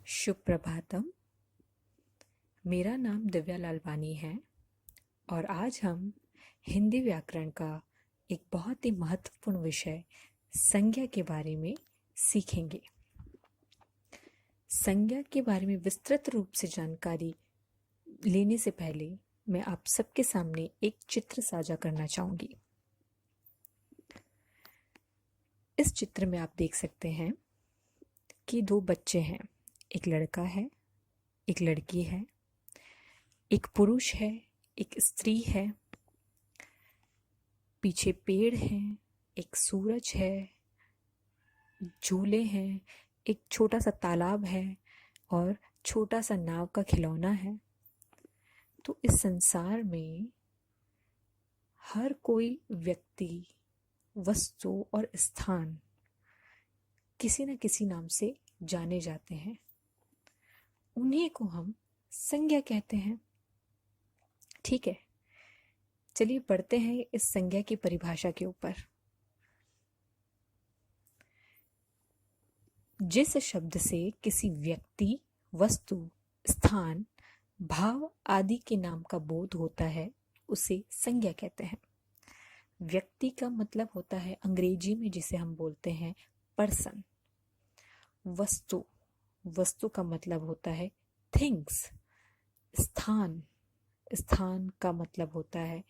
शुभ प्रभातम। मेरा नाम दिव्या लालवानी है और आज हम हिंदी व्याकरण का एक बहुत ही महत्वपूर्ण विषय संज्ञा के बारे में सीखेंगे। संज्ञा के बारे में विस्तृत रूप से जानकारी लेने से पहले मैं आप सबके सामने एक चित्र साझा करना चाहूंगी। इस चित्र में आप देख सकते हैं कि दो बच्चे हैं, एक लड़का है, एक लड़की है, एक पुरुष है, एक स्त्री है, पीछे पेड़ हैं, एक सूरज है, झूले हैं, एक छोटा सा तालाब है और छोटा सा नाव का खिलौना है। तो इस संसार में हर कोई व्यक्ति, वस्तु और स्थान किसी न किसी नाम से जाने जाते हैं। उन्हीं को हम संज्ञा कहते हैं। ठीक है, चलिए पढ़ते हैं इस संज्ञा की परिभाषा के ऊपर। जिस शब्द से किसी व्यक्ति, वस्तु, स्थान, भाव आदि के नाम का बोध होता है उसे संज्ञा कहते हैं। व्यक्ति का मतलब होता है अंग्रेजी में जिसे हम बोलते हैं पर्सन। वस्तु, वस्तु का मतलब होता है थिंग्स। स्थान, स्थान का मतलब होता है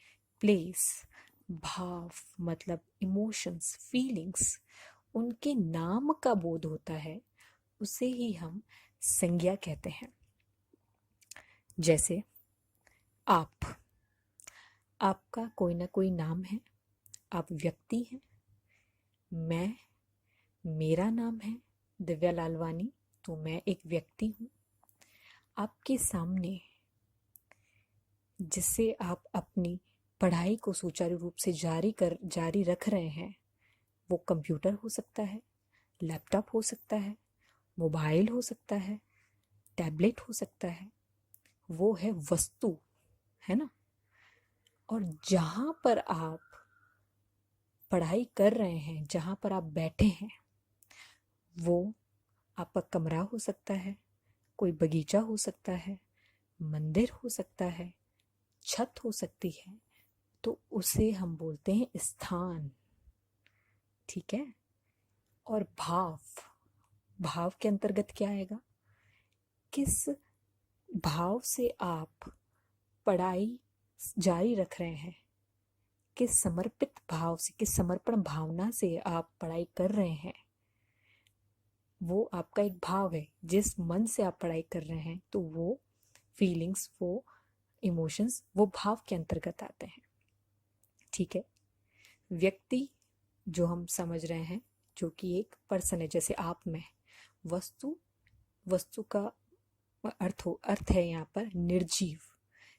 प्लेस। भाव मतलब इमोशंस, फीलिंग्स, उनके नाम का बोध होता है, उसे ही हम संज्ञा कहते हैं। जैसे आप, आपका कोई ना कोई नाम है, आप व्यक्ति हैं। मैं, मेरा नाम है दिव्या लालवानी, तो मैं एक व्यक्ति हूँ। आपके सामने जिससे आप अपनी पढ़ाई को सुचारू रूप से जारी रख रहे हैं, वो कंप्यूटर हो सकता है, लैपटॉप हो सकता है, मोबाइल हो सकता है, टैबलेट हो सकता है। वो है वस्तु, है ना। और जहाँ पर आप पढ़ाई कर रहे हैं, जहाँ पर आप बैठे हैं, वो आपका कमरा हो सकता है, कोई बगीचा हो सकता है, मंदिर हो सकता है, छत हो सकती है। तो उसे हम बोलते हैं स्थान। ठीक है। और भाव, भाव के अंतर्गत क्या आएगा? किस भाव से आप पढ़ाई जारी रख रहे हैं, किस समर्पित भाव से, किस समर्पण भावना से आप पढ़ाई कर रहे हैं, वो आपका एक भाव है। जिस मन से आप पढ़ाई कर रहे हैं, तो वो फीलिंग्स, वो इमोशंस, वो भाव के अंतर्गत आते हैं। ठीक है। व्यक्ति जो हम समझ रहे हैं, जो कि एक पर्सन है, जैसे आप, मैं। वस्तु, वस्तु का अर्थ है यहाँ पर निर्जीव।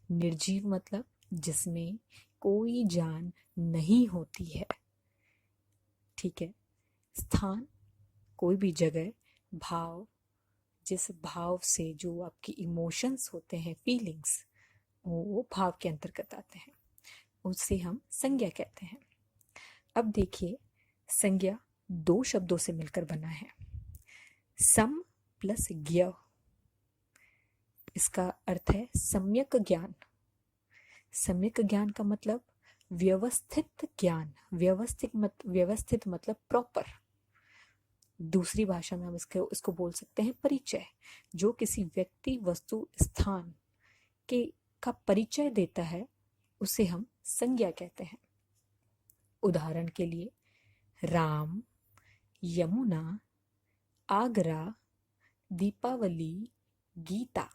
निर्जीव मतलब जिसमें कोई जान नहीं होती है। ठीक है। स्थान, कोई भी जगह। भाव, जिस भाव से जो आपकी इमोशंस होते हैं, फीलिंग्स, वो भाव के अंतर्गत आते हैं, उसे हम संज्ञा कहते हैं। अब देखिए, संज्ञा दो शब्दों से मिलकर बना है, सम प्लस ज्ञ। इसका अर्थ है सम्यक ज्ञान। सम्यक ज्ञान का मतलब व्यवस्थित ज्ञान। व्यवस्थित मतलब प्रॉपर। दूसरी भाषा में हम इसको बोल सकते हैं परिचय। जो किसी व्यक्ति, वस्तु, स्थान के का परिचय देता है, उसे हम संज्ञा कहते हैं। उदाहरण के लिए राम, यमुना, आगरा, दीपावली, गीता।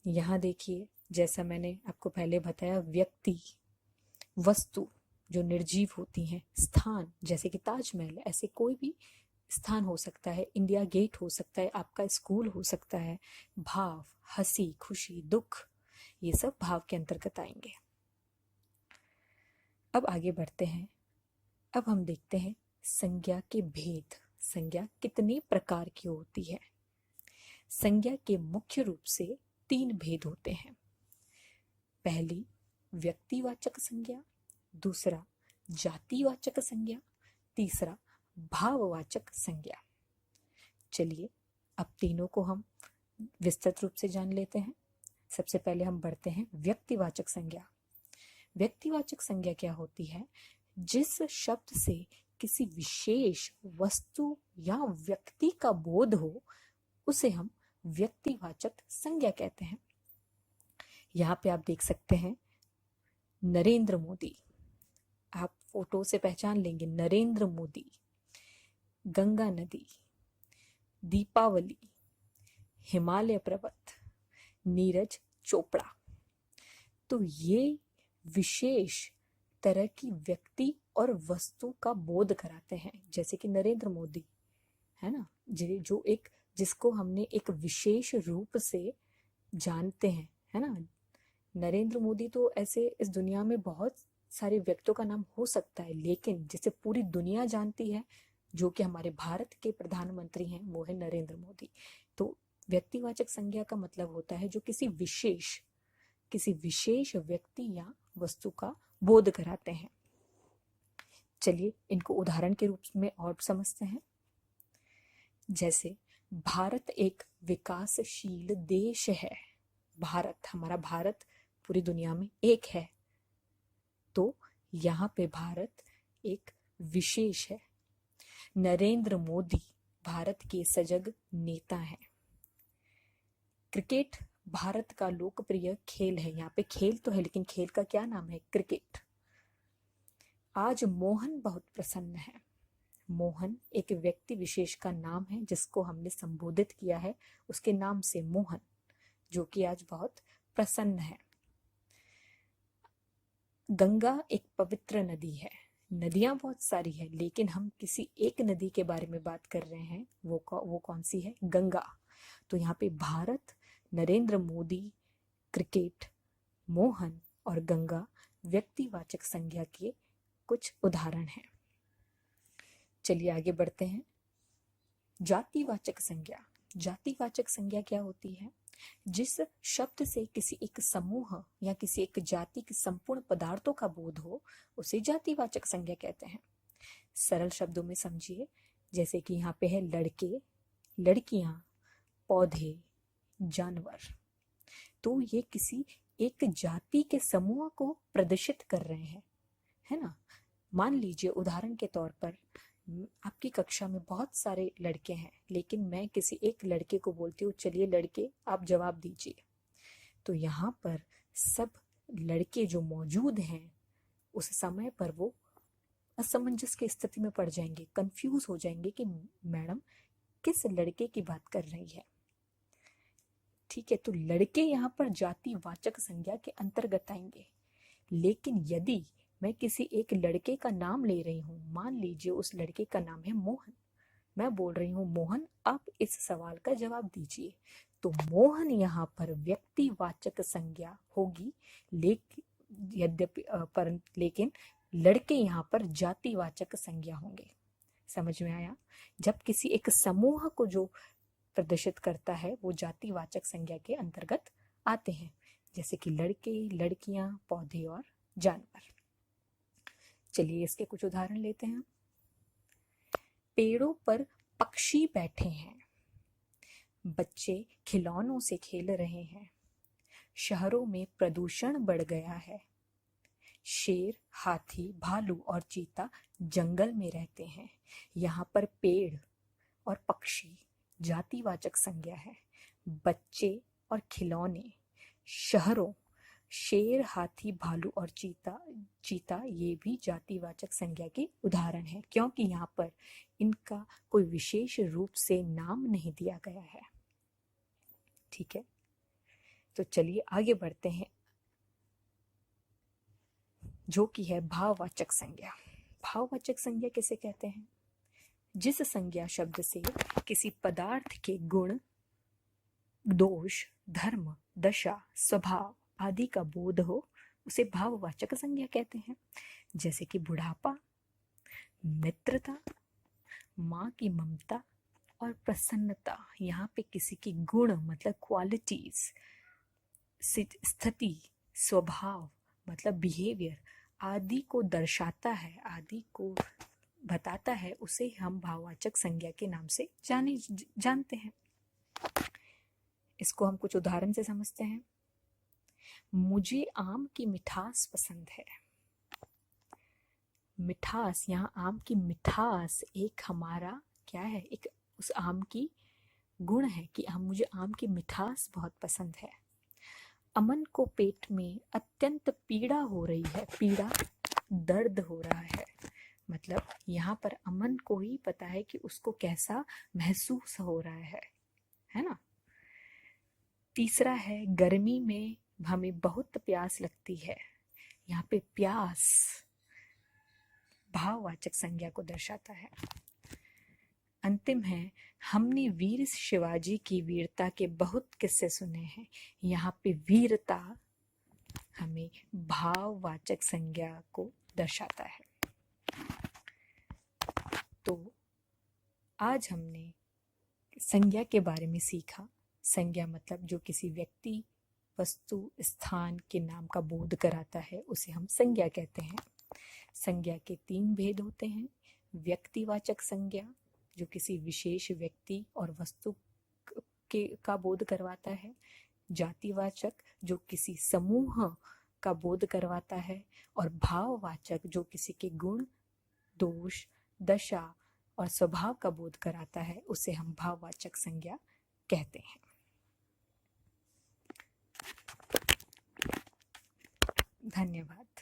यहाँ देखिए, जैसा मैंने आपको पहले बताया, व्यक्ति, वस्तु जो निर्जीव होती हैं, स्थान जैसे कि ताजमहल, ऐसे कोई भी स्थान हो सकता है, इंडिया गेट हो सकता है, आपका स्कूल हो सकता है। भाव, हंसी, खुशी, दुख, ये सब भाव के अंतर्गत आएंगे। अब आगे बढ़ते हैं। अब हम देखते हैं संज्ञा के भेद। संज्ञा कितने प्रकार की होती है? संज्ञा के मुख्य रूप से 3 भेद होते हैं। पहली व्यक्तिवाचक संज्ञा, दूसरा जातिवाचक संज्ञा, तीसरा भाववाचक संज्ञा। चलिए अब तीनों को हम विस्तृत रूप से जान लेते हैं। सबसे पहले हम बढ़ते हैं व्यक्तिवाचक संज्ञा। व्यक्तिवाचक संज्ञा क्या होती है? जिस शब्द से किसी विशेष वस्तु या व्यक्ति का बोध हो उसे हम व्यक्तिवाचक संज्ञा कहते हैं। यहाँ पे आप देख सकते हैं नरेंद्र मोदी, आप फोटो से पहचान लेंगे नरेंद्र मोदी, गंगा नदी, दीपावली, हिमालय पर्वत, नीरज चोपड़ा। तो ये विशेष तरह की व्यक्ति और वस्तु का बोध कराते हैं। जैसे कि नरेंद्र मोदी है ना, जो एक जिसको हमने एक विशेष रूप से जानते हैं, है ना। नरेंद्र मोदी तो ऐसे इस दुनिया में बहुत सारे व्यक्तियों का नाम हो सकता है, लेकिन जिसे पूरी दुनिया जानती है, जो कि हमारे भारत के प्रधानमंत्री हैं, वो है नरेंद्र मोदी। तो व्यक्तिवाचक संज्ञा का मतलब होता है जो किसी विशेष व्यक्ति या वस्तु का बोध कराते हैं। चलिए इनको उदाहरण के रूप में और समझते हैं। जैसे भारत एक विकासशील देश है। हमारा भारत पूरी दुनिया में एक है, तो यहाँ पे भारत एक विशेष है। नरेंद्र मोदी भारत के सजग नेता हैं। क्रिकेट भारत का लोकप्रिय खेल है। यहाँ पे खेल तो है, लेकिन खेल का क्या नाम है? क्रिकेट। आज मोहन बहुत प्रसन्न है। मोहन एक व्यक्ति विशेष का नाम है जिसको हमने संबोधित किया है उसके नाम से, मोहन, जो कि आज बहुत प्रसन्न है। गंगा एक पवित्र नदी है। नदियां बहुत सारी है, लेकिन हम किसी एक नदी के बारे में बात कर रहे हैं। वो कौन सी है? गंगा। तो यहाँ पे भारत, नरेंद्र मोदी, क्रिकेट, मोहन और गंगा व्यक्तिवाचक संज्ञा के कुछ उदाहरण हैं। चलिए आगे बढ़ते हैं। जातिवाचक संज्ञा। जातिवाचक संज्ञा क्या होती है? जिस शब्द से किसी एक समूह या किसी एक जाति के संपूर्ण पदार्थों का बोध हो उसे जातिवाचक संज्ञा कहते हैं। सरल शब्दों में समझिए, जैसे कि यहाँ पे है लड़के, लड़कियां, पौधे, जानवर। तो ये किसी एक जाति के समूह को प्रदर्शित कर रहे हैं, है ना। मान लीजिए उदाहरण के तौर पर आपकी कक्षा में बहुत सारे लड़के हैं, लेकिन मैं किसी एक लड़के को बोलती हूँ चलिए लड़के आप जवाब दीजिए। तो यहाँ पर सब लड़के जो मौजूद हैं उस समय पर वो असमंजस की स्थिति में पड़ जाएंगे, कंफ्यूज हो जाएंगे कि मैडम किस लड़के की बात कर रही है। ठीक है, तो लड़के यहाँ पर जातिवाचक संज्ञा के अंतर्गत आएंगे। लेकिन यदि मैं किसी एक लड़के का नाम ले रही हूँ, मान लीजिए उस लड़के का नाम है मोहन, मैं बोल रही हूँ मोहन आप इस सवाल का जवाब दीजिए, तो मोहन यहाँ पर व्यक्तिवाचक संज्ञा होगी, लेकिन लड़के यहाँ पर जातिवाचक संज्ञा होंगे। समझ में आया? जब किसी एक समूह को जो प्रदर्शित करता है वो जातिवाचक संज्ञा के अंतर्गत आते हैं, जैसे कि लड़के, लड़कियां, पौधे और जानवर। चलिए इसके कुछ उदाहरण लेते हैं। पेड़ों पर पक्षी बैठे हैं। बच्चे खिलौनों से खेल रहे हैं। शहरों में प्रदूषण बढ़ गया है। शेर, हाथी, भालू और चीता जंगल में रहते हैं। यहाँ पर पेड़ और पक्षी जातिवाचक संज्ञा है। बच्चे और खिलौने, शहरों, शेर, हाथी, भालू और चीता ये भी जातिवाचक संज्ञा के उदाहरण है, क्योंकि यहाँ पर इनका कोई विशेष रूप से नाम नहीं दिया गया है। ठीक है, तो चलिए आगे बढ़ते हैं, जो कि है भाववाचक संज्ञा। भाववाचक संज्ञा किसे कहते हैं? जिस संज्ञा शब्द से किसी पदार्थ के गुण, दोष, धर्म, दशा, स्वभाव आदि का बोध हो उसे भाववाचक संज्ञा कहते हैं। जैसे कि बुढ़ापा, मित्रता, माँ की ममता और प्रसन्नता। यहाँ पे किसी की गुण मतलब क्वालिटीज, स्थिति, स्वभाव मतलब बिहेवियर आदि को दर्शाता है, आदि को बताता है उसे हम भाववाचक संज्ञा के नाम से जानते हैं। इसको हम कुछ उदाहरण से समझते हैं। मुझे आम की मिठास पसंद है। मिठास, यहाँ आम की मिठास एक हमारा क्या है, एक उस आम की गुण है कि मुझे आम की मिठास बहुत पसंद है। अमन को पेट में अत्यंत पीड़ा हो रही है। पीड़ा, दर्द हो रहा है। मतलब यहाँ पर अमन को ही पता है कि उसको कैसा महसूस हो रहा है ना। तीसरा है, गर्मी में हमें बहुत प्यास लगती है। यहाँ पे प्यास भाववाचक संज्ञा को दर्शाता है। अंतिम है, हमने वीर शिवाजी की वीरता के बहुत किस्से सुने हैं। यहाँ पे वीरता हमें भाववाचक संज्ञा को दर्शाता है। तो आज हमने संज्ञा के बारे में सीखा। संज्ञा मतलब जो किसी व्यक्ति, वस्तु, स्थान के नाम का बोध कराता है उसे हम संज्ञा कहते हैं। संज्ञा के 3 भेद होते हैं। व्यक्तिवाचक संज्ञा जो किसी विशेष व्यक्ति और वस्तु का बोध करवाता है। जातिवाचक जो किसी समूह का बोध करवाता है। और भाववाचक जो किसी के गुण, दोष, दशा और स्वभाव का बोध कराता है उसे हम भाववाचक संज्ञा कहते हैं। धन्यवाद।